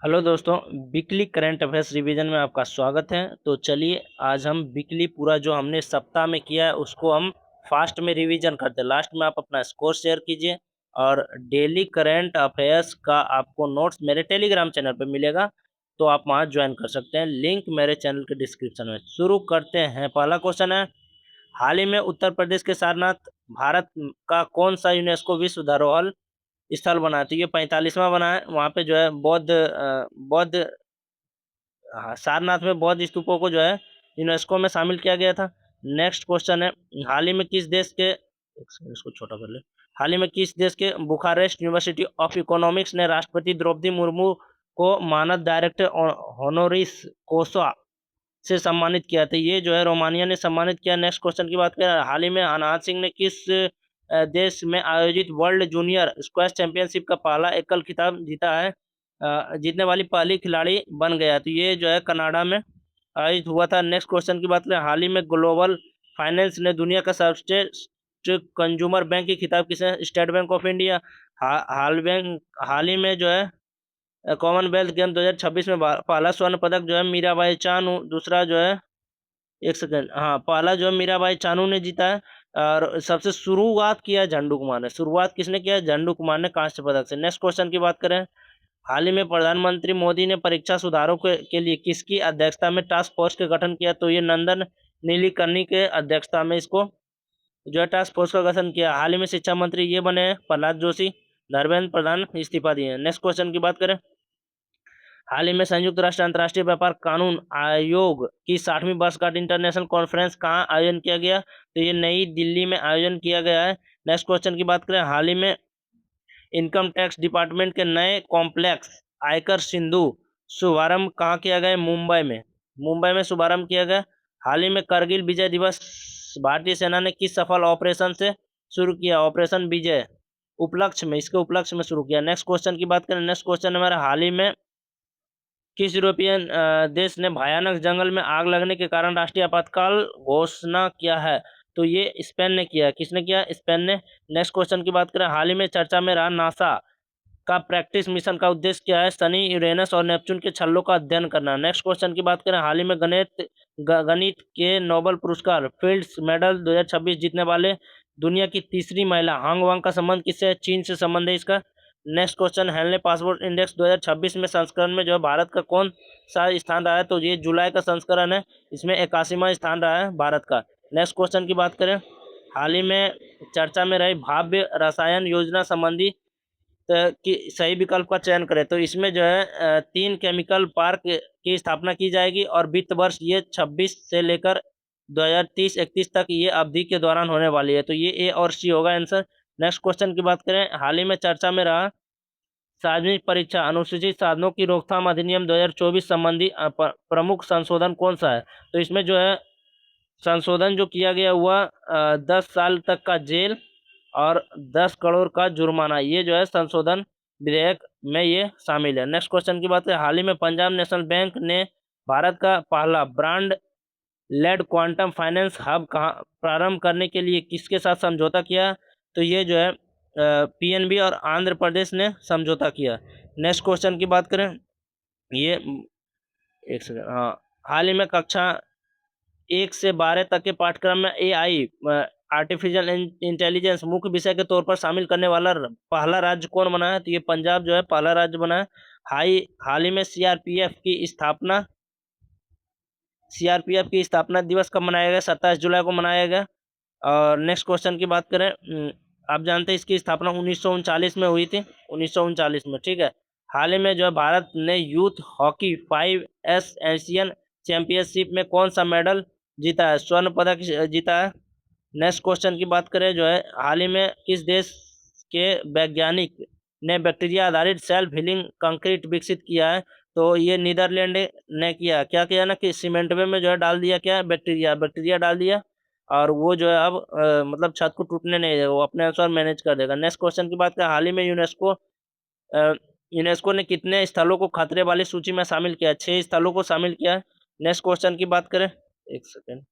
Hello दोस्तों, weekly current affairs revision में आपका स्वागत है। तो चलिए आज हम वीकली पूरा जो हमने सप्ताह में किया है उसको हम फास्ट में रिवीजन करते हैं। लास्ट में आप अपना स्कोर शेयर कीजिए और डेली करंट अफेयर्स का आपको नोट्स मेरे टेलीग्राम चैनल पे मिलेगा, तो आप वहाँ ज्वाइन कर सकते हैं। लिंक मेरे चैनल के डिस्क्रिप्शन में। शुरू करते हैं। पहला क्वेश्चन है, हाल ही में उत्तर प्रदेश के सारनाथ भारत का कौन सा यूनेस्को विश्व धरोहर स्थल बना है? तो ये 45वां बना है। वहाँ पे जो है बौद्ध सारनाथ में बौद्ध स्तूपों को जो है यूनेस्को में शामिल किया गया था। नेक्स्ट क्वेश्चन है, हाल ही में किस देश के एक सेकंड इसको छोटा कर ले। हाल ही में किस देश के बुखारेस्ट यूनिवर्सिटी ऑफ इकोनॉमिक्स ने राष्ट्रपति द्रौपदी मुर्मू को मानद डायरेक्टर होनोरिस कोसा से सम्मानित किया था? ये जो है रोमानिया ने सम्मानित किया। नेक्स्ट क्वेश्चन की बात करें, हाल ही में अनाहत सिंह ने किस देश में आयोजित वर्ल्ड जूनियर स्क्वैश चैंपियनशिप का पहला एकल खिताब जीता है? जीतने वाली पहली खिलाड़ी बन गया। तो ये जो है कनाडा में आयोजित हुआ था। नेक्स्ट क्वेश्चन की बात करें, हाल ही में ग्लोबल फाइनेंस ने दुनिया का सर्वश्रेष्ठ कंज्यूमर बैंक की खिताब किसे? State Bank of India. हाल ही में जो है कॉमनवेल्थ गेम 2026 में पहला स्वर्ण पदक जो है मीराबाई चानू, दूसरा जो है एक सेकंड, हाँ, पहला जो है मीराबाई चानू ने जीता है। और सबसे शुरुआत किया है झंडू कुमार ने। शुरुआत किसने किया है? झंडू कुमार ने, कांस्य पदक से। नेक्स्ट क्वेश्चन की बात करें, हाल ही में प्रधानमंत्री मोदी ने परीक्षा सुधारों के लिए किसकी अध्यक्षता में टास्क फोर्स का गठन किया? तो ये नंदन नीलेकर्णी के अध्यक्षता में इसको जो है टास्क फोर्स का गठन किया। हाल ही में शिक्षा मंत्री ये बने हैं प्रहलाद जोशी। धर्मेंद्र प्रधान इस्तीफा दिए हैं। नेक्स्ट क्वेश्चन की बात करें, हाल ही में संयुक्त राष्ट्र अंतर्राष्ट्रीय व्यापार कानून आयोग की 60वीं वर्षगांठ इंटरनेशनल कॉन्फ्रेंस कहाँ आयोजन किया गया? तो ये नई दिल्ली में आयोजन किया गया है। नेक्स्ट क्वेश्चन की बात करें, हाल ही में इनकम टैक्स डिपार्टमेंट के नए कॉम्प्लेक्स आयकर सिंधु शुभारंभ कहाँ किया गया? मुंबई में। मुंबई में शुभारंभ किया गया। हाल ही में करगिल विजय दिवस भारतीय सेना ने किस सफल ऑपरेशन से शुरू किया? ऑपरेशन विजय उपलक्ष्य में, इसके उपलक्ष्य में शुरू किया। नेक्स्ट क्वेश्चन की बात करें, नेक्स्ट क्वेश्चन हमारा, हाल ही में किस यूरोपियन देश ने भयानक जंगल में आग लगने के कारण राष्ट्रीय आपातकाल घोषणा किया है? तो ये स्पेन ने किया। किसने किया? स्पेन ने। नेक्स्ट क्वेश्चन की बात करें, हाल ही में चर्चा में रहा नासा का प्रैक्टिस मिशन का उद्देश्य क्या है? शनि, यूरेनस और नेपच्यून के छल्लों का अध्ययन करना। नेक्स्ट क्वेश्चन की बात करें, हाल ही में गणित के नोबेल पुरस्कार फील्ड्स मेडल 2026 जीतने वाले दुनिया की तीसरी महिला हांग वांग का संबंध किससे है? चीन से संबंध है इसका। Next question, Henley passport index 2026 में संस्करण में जो है भारत का कौन सा स्थान रहा है? तो ये जुलाई का संस्करण है, इसमें 81वां स्थान रहा है भारत का। नेक्स्ट क्वेश्चन की बात करें, हाल ही में चर्चा में रही भाव्य रसायन योजना संबंधी कि सही विकल्प का चयन करें। तो इसमें जो है 3 केमिकल पार्क की स्थापना की जाएगी और वित्त वर्ष ये 26 से लेकर 2030-31 तक ये अवधि के दौरान होने वाली है। तो ये ए और सी होगा आंसर। नेक्स्ट क्वेश्चन की बात करें, हाल ही में चर्चा में रहा सार्वजनिक परीक्षा अनुसूचित साधनों की रोकथाम अधिनियम 2024 संबंधी प्रमुख संशोधन कौन सा है? तो इसमें जो है संशोधन जो किया गया हुआ 10 साल तक का जेल और 10 करोड़ का जुर्माना, ये जो है संशोधन विधेयक में ये शामिल है। नेक्स्ट क्वेश्चन की बात है, हाल ही में पंजाब नेशनल बैंक ने भारत का पहला brand led quantum finance hub कहाँ प्रारंभ करने के लिए किसके साथ समझौता किया? तो ये जो है पीएनबी और आंध्र प्रदेश ने समझौता किया। नेक्स्ट क्वेश्चन की बात करें, ये एक सेकंड, हाँ, हाल ही में कक्षा 1 से 12 तक के पाठ्यक्रम में एआई आर्टिफिशियल इंटेलिजेंस मुख्य विषय के तौर पर शामिल करने वाला पहला राज्य कौन बना है? तो ये पंजाब जो है पहला राज्य बना है। हाल ही में सीआरपीएफ की स्थापना दिवस कब मनाया गया? 27 जुलाई को मनाया गया। और नेक्स्ट क्वेश्चन की बात करें, आप जानते हैं इसकी स्थापना 1939 में हुई थी, 1939 में, ठीक है। हाल ही में जो है भारत ने youth hockey 5S Asian championship में कौन सा मेडल जीता है? स्वर्ण पदक जीता है। नेक्स्ट क्वेश्चन की बात करें, जो है हाल ही में किस देश के वैज्ञानिक ने बैक्टीरिया आधारित सेल्फ हीलिंग कंक्रीट विकसित किया है? तो ये नीदरलैंड ने किया। क्या किया ना कि सीमेंट में जो है डाल दिया, क्या बैक्टीरिया बैक्टीरिया डाल दिया, और वो जो है अब मतलब छत को टूटने नहीं देगा, वो अपने अनुसार मैनेज कर देगा। नेक्स्ट क्वेश्चन की बात करें, हाल ही में यूनेस्को ने कितने स्थलों को खतरे वाली सूची में शामिल किया? 6 स्थलों को शामिल किया है। नेक्स्ट क्वेश्चन की बात करें, एक सेकेंड,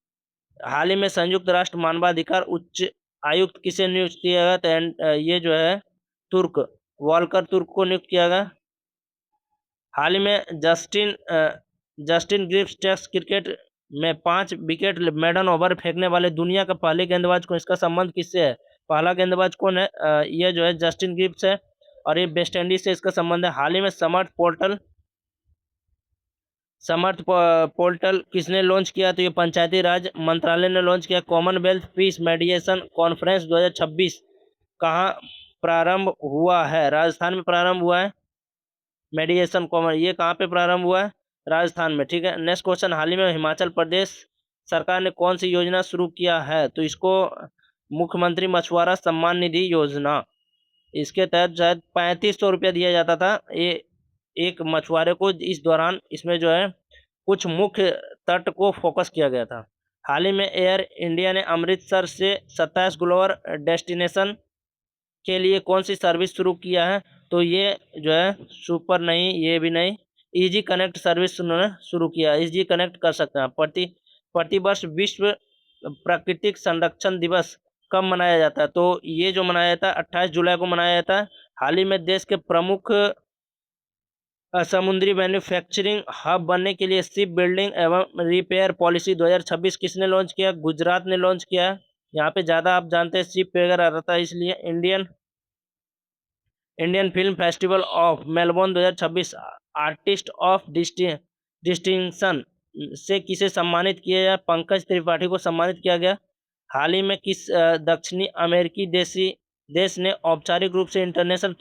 हाल ही में संयुक्त राष्ट्र मानवाधिकार उच्च आयुक्त किसे नियुक्त किया गया? तो ये जो है तुर्क वॉल्कर तुर्क को नियुक्त किया गया। हाल ही में जस्टिन ग्रिफ्स टेस्ट क्रिकेट में 5 विकेट मेडन ओवर फेंकने वाले दुनिया का पहले गेंदबाज कौन, इसका संबंध किससे है? पहला गेंदबाज कौन है? ये जो है जस्टिन ग्रिफ्स है और ये वेस्ट इंडीज से इसका संबंध है। हाल ही में समर्थ पोर्टल किसने लॉन्च किया? तो ये पंचायती राज मंत्रालय ने लॉन्च किया। कॉमनवेल्थ पीस मेडिएशन कॉन्फ्रेंस 2026 कहाँ प्रारंभ हुआ है? राजस्थान में प्रारंभ हुआ है। मेडिएशन कॉमन ये कहाँ पे प्रारंभ हुआ है? राजस्थान में। ठीक है, नेक्स्ट क्वेश्चन, हाल ही में हिमाचल प्रदेश सरकार ने कौन सी योजना शुरू किया है? तो इसको मुख्यमंत्री मछुआरा सम्मान निधि योजना, इसके तहत शायद 3500 रुपया दिया जाता था ये एक मछुआरे को। इस दौरान इसमें जो है कुछ मुख्य तट को फोकस किया गया था। हाल ही में एयर इंडिया ने अमृतसर से 27 ग्लोबल डेस्टिनेशन के लिए कौन सी सर्विस शुरू किया है? तो ये जो है सुपर नहीं, ये भी नहीं, इजी कनेक्ट सर्विस उन्होंने शुरू किया। इजी कनेक्ट कर सकते हैं। प्रतिवर्ष विश्व प्राकृतिक संरक्षण दिवस कब मनाया जाता है? तो ये जो मनाया जाता है 28 जुलाई को मनाया जाता है। हाल ही में देश के प्रमुख समुद्री मैन्युफैक्चरिंग हब बनने के लिए शिप बिल्डिंग एवं रिपेयर पॉलिसी 2026 किसने लॉन्च किया? गुजरात ने लॉन्च किया है। यहाँ पे ज़्यादा आप जानते हैं शिप वगैरह रहता है, इसलिए Indian film festival of Melbourne 2026 artist of distinction से किसे सम्मानित किया गया? पंकज त्रिपाठी को सम्मानित किया गया। हाल ही में किस दक्षिणी अमेरिकी देश ने औपचारिक रूप से इंटरनेशनल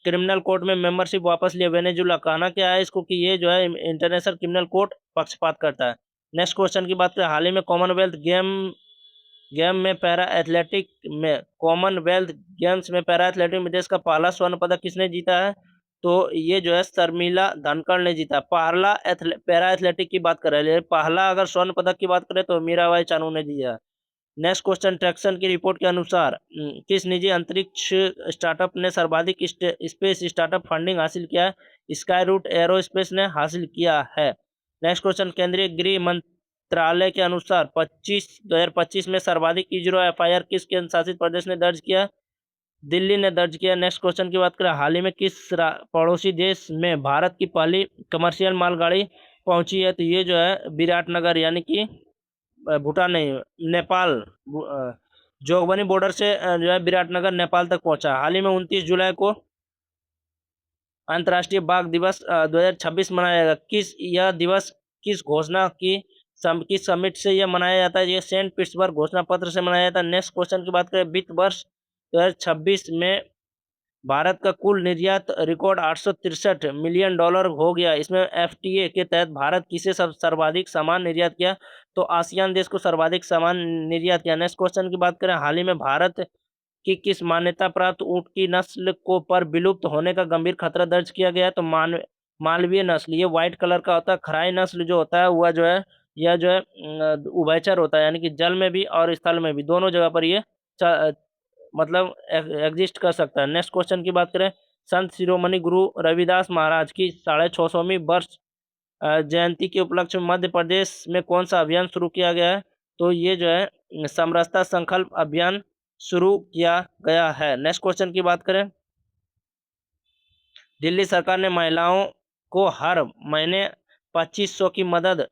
क्रिमिनल कोर्ट में मेंबरशिप वापस लिया? वेनेजुला। कहना क्या है इसको कि ये जो है इंटरनेशनल क्रिमिनल कोर्ट पक्षपात करता है। नेक्स्ट क्वेश्चन की बात करें, हाल ही में कॉमनवेल्थ गेम्स में पैरा एथलेटिक में देश का पहला स्वर्ण पदक किसने जीता है? तो ये जो है शर्मिला धनखड़ ने जीता। पैरा एथलेटिक की बात करें, पहला अगर स्वर्ण पदक की बात करें तो मीराबाई चानू ने जीता। नेक्स्ट क्वेश्चन, ट्रैक्सन की रिपोर्ट के अनुसार किस निजी अंतरिक्ष स्टार्टअप ने सर्वाधिक स्पेस स्टार्टअप फंडिंग हासिल किया है? स्काई रूट एरोस्पेस ने हासिल किया है। नेक्स्ट क्वेश्चन, केंद्रीय गृह मंत्रालय के अनुसार 2025 में सर्वाधिक ईजरो एफआईआर किस केंद्र शासित प्रदेश ने दर्ज किया? दिल्ली ने दर्ज किया। नेक्स्ट क्वेश्चन की बात करें, हाल ही में किस पड़ोसी देश में भारत की पहली कमर्शियल मालगाड़ी पहुंची है? तो ये जो है विराटनगर यानी कि भूटान नहीं, नेपाल, जोगबनी बॉर्डर से जो है विराटनगर नेपाल तक पहुंचा। हाल ही में 29 जुलाई को अंतर्राष्ट्रीय बाघ दिवस 2026 मनाया जाएगा। यह दिवस किस घोषणा की समिट से यह मनाया जाता है? ये सेंट पीटर्सबर्ग घोषणा पत्र से मनाया जाता है। नेक्स्ट क्वेश्चन की बात करें, वित्त वर्ष 2026 में भारत का कुल निर्यात रिकॉर्ड 863 मिलियन डॉलर हो गया। इसमें एफटीए के तहत भारत किसे सर्वाधिक सामान निर्यात किया? तो आसियान देश को सर्वाधिक सामान निर्यात किया। नेक्स्ट क्वेश्चन की बात करें, हाल ही में भारत की किस मान्यता प्राप्त ऊँट की नस्ल को पर विलुप्त होने का गंभीर खतरा दर्ज किया गया है? तो मालवीय नस्ल, ये व्हाइट कलर का होता है। खराई नस्ल जो होता है वह जो है यह जो है उभयचर होता है, यानी कि जल में भी और स्थल में भी दोनों जगह पर ये मतलब एग्जिस्ट कर सकता है। नेक्स्ट क्वेश्चन की बात करें, संत शिरोमणि गुरु रविदास महाराज की 650वीं वर्ष जयंती के उपलक्ष्य में मध्य प्रदेश में कौन सा अभियान शुरू किया गया है? तो ये जो है समरसता संकल्प अभियान शुरू किया गया है। नेक्स्ट क्वेश्चन की बात करें, दिल्ली सरकार ने महिलाओं को हर महीने 2500 की मदद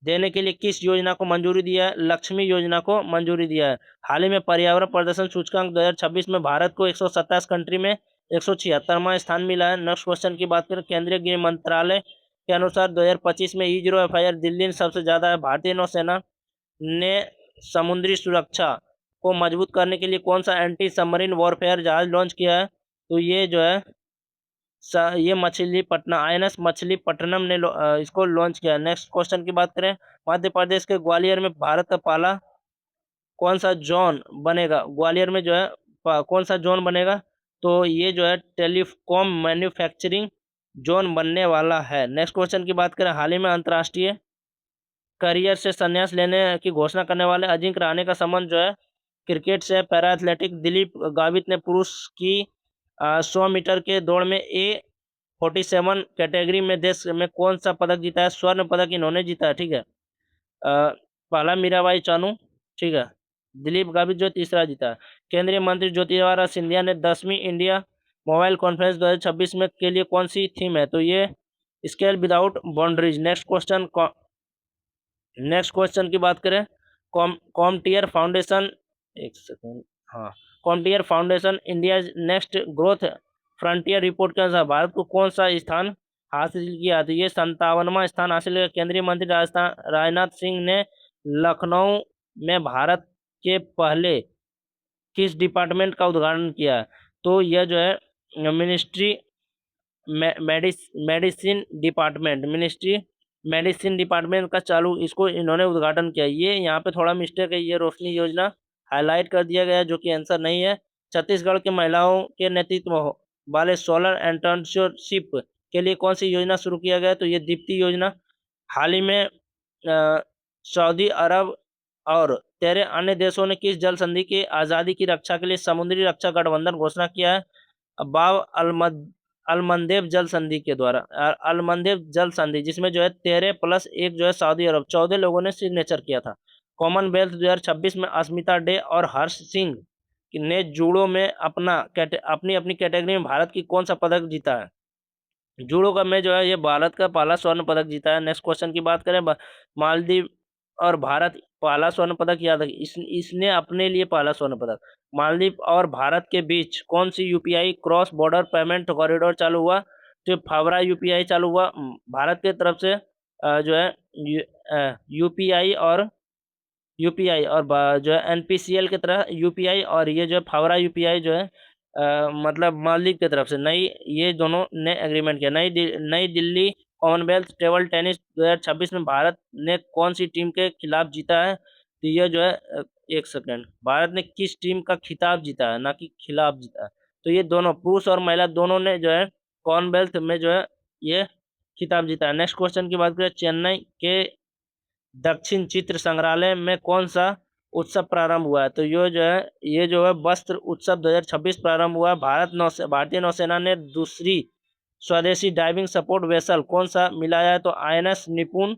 देने के लिए किस योजना को मंजूरी दिया है? लक्ष्मी योजना को मंजूरी दिया है। हाल ही में पर्यावरण प्रदर्शन सूचकांक 2026 में भारत को 127 कंट्री में 176वां स्थान मिला है। नेक्स्ट क्वेश्चन की बात करें, केंद्रीय गृह मंत्रालय के अनुसार 2025 में ई जीरो एफआईआर दिल्ली में सबसे ज़्यादा है। भारतीय नौसेना ने समुद्री सुरक्षा को मजबूत करने के लिए कौन सा एंटी सबमरीन वॉरफेयर जहाज लॉन्च किया है? तो ये जो है ये INS मछलीपट्टनम ने इसको लॉन्च किया। नेक्स्ट क्वेश्चन की बात करें, मध्य प्रदेश के ग्वालियर में भारत का पहला कौन सा जोन बनेगा? ग्वालियर में जो है कौन सा जोन बनेगा? तो ये जो है टेलीकॉम मैन्युफैक्चरिंग जोन बनने वाला है। नेक्स्ट क्वेश्चन की बात करें, हाल ही में अंतर्राष्ट्रीय करियर से संन्यास लेने की घोषणा करने वाले अजिंक्य रहाणे का संबंध जो है क्रिकेट से। पैरा एथलेटिक दिलीप गावित ने पुरुष की 100 मीटर के दौड़ में A47 कैटेगरी में देश में कौन सा पदक जीता है? स्वर्ण पदक इन्होंने जीता है। ठीक है, पहला मीराबाई चानू, ठीक है, दिलीप गावित जो तीसरा जीता है। केंद्रीय मंत्री ज्योतिरादित्य सिंधिया ने 10वीं इंडिया मोबाइल कॉन्फ्रेंस 2026 में के लिए कौन सी थीम है? तो ये scale without boundaries. Next question की बात करें, कॉमटियर फाउंडेशन, एक सेकेंड, हाँ, CompTIA foundation India next growth frontier report के अनुसार भारत को कौन सा स्थान हासिल किया? तो ये 57वां स्थान हासिल किया। केंद्रीय मंत्री राजनाथ सिंह ने लखनऊ में भारत के पहले किस डिपार्टमेंट का उद्घाटन किया? तो यह जो है ministry medicine department, ministry medicine department का चालू इसको इन्होंने उद्घाटन किया। ये यहाँ पे थोड़ा मिस्टेक है, ये रोशनी योजना हाईलाइट कर दिया गया है जो कि आंसर नहीं है। छत्तीसगढ़ के महिलाओं के नेतृत्व वाले सोलर एंटरप्रेन्योरशिप के लिए कौन सी योजना शुरू किया गया? तो ये दीप्ति योजना। हाल ही में सऊदी अरब और 13 अन्य देशों ने किस जल संधि की आज़ादी की रक्षा के लिए समुद्री रक्षा गठबंधन घोषणा किया है? बाब अलमंदेब जल संधि के द्वारा, अलमंदेब जल संधि, जिसमें जो है 13+1 जो है सऊदी अरब 14 लोगों ने सिग्नेचर किया था। कॉमनवेल्थ 2026 में अस्मिता डे और हर्ष सिंह ने जूडो में अपनी अपनी कैटेगरी में भारत की कौन सा पदक जीता है? जूडो का में जो है ये भारत का पहला स्वर्ण पदक जीता है। नेक्स्ट क्वेश्चन की बात करें, मालदीव और भारत पहला स्वर्ण पदक याद रखिए, इसने अपने लिए पहला स्वर्ण पदक। मालदीव और भारत के बीच कौन सी UPI cross border payment corridor चालू हुआ? तो फावड़ा यूपीआई चालू हुआ भारत की तरफ से, जो है यूपीआई और जो है एनपीसीएल की तरह यूपीआई, और ये जो है फावड़ा यूपीआई जो है मतलब मालदीव की तरफ से नई, ये दोनों ने एग्रीमेंट किया। नई दिल्ली कॉमनवेल्थ टेबल टेनिस 2026 में भारत ने कौन सी टीम के खिलाफ जीता है? तो ये जो है एक सेकेंड, भारत ने किस टीम का खिताब जीता है, ना कि खिलाफ जीता है? तो ये दोनों पुरुष और महिला दोनों ने जो है कॉमनवेल्थ में जो है ये खिताब जीता है। नेक्स्ट क्वेश्चन की बात करें, चेन्नई के दक्षिण चित्र संग्रहालय में कौन सा उत्सव प्रारंभ हुआ है? तो ये जो है वस्त्र उत्सव 2026 प्रारंभ हुआ। भारतीय नौसेना ने दूसरी स्वदेशी डाइविंग सपोर्ट वेसल कौन सा मिलाया है? तो आईएनएस निपुण।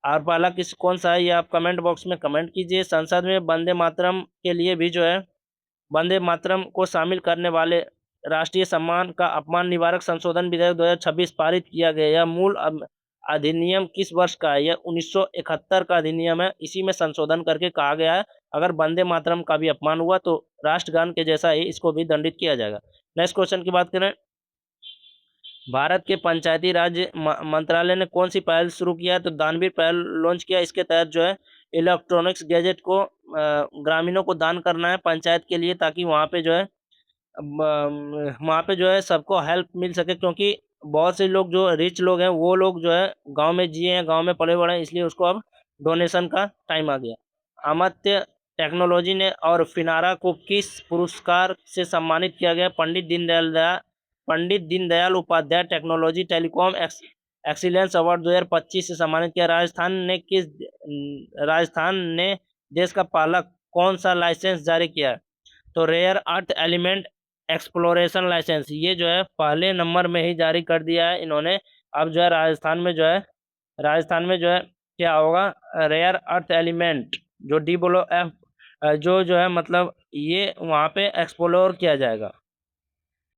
और पहला कौन सा है, ये आप कमेंट बॉक्स में कमेंट कीजिए। संसद में वंदे मातरम के लिए भी जो है वंदे मातरम को शामिल करने वाले राष्ट्रीय सम्मान का अपमान निवारक संशोधन विधेयक 2026 पारित किया गया। यह मूल अधिनियम किस वर्ष का है? यह 1971 का अधिनियम है। इसी में संशोधन करके कहा गया है अगर वंदे मातरम का भी अपमान हुआ तो राष्ट्रगान के जैसा ही इसको भी दंडित किया जाएगा। नेक्स्ट क्वेश्चन की बात करें, भारत के पंचायती राज मंत्रालय ने कौन सी पहल शुरू किया है? तो दानवीर पहल लॉन्च किया। इसके तहत जो है इलेक्ट्रॉनिक्स गैजेट को ग्रामीणों को दान करना है पंचायत के लिए, ताकि वहाँ पे जो है वहाँ पे जो है सबको हेल्प मिल सके, क्योंकि बहुत से लोग जो रिच लोग हैं वो लोग जो है गांव में जिए हैं, गांव में पले बड़े हैं, इसलिए उसको अब डोनेशन का टाइम आ गया। अमात्य टेक्नोलॉजी ने और फिनारा को किस पुरस्कार से सम्मानित किया गया? Pandit Deendayal Upadhyay technology telecom excellence award 2025 से सम्मानित किया। राजस्थान ने देश का पहला कौन सा लाइसेंस जारी किया? तो rare earth element exploration licence, ये जो है पहले नंबर में ही जारी कर दिया है इन्होंने। अब जो है राजस्थान में जो है क्या होगा, रेयर अर्थ एलिमेंट जो जो है मतलब ये वहाँ पे एक्सप्लोर किया जाएगा।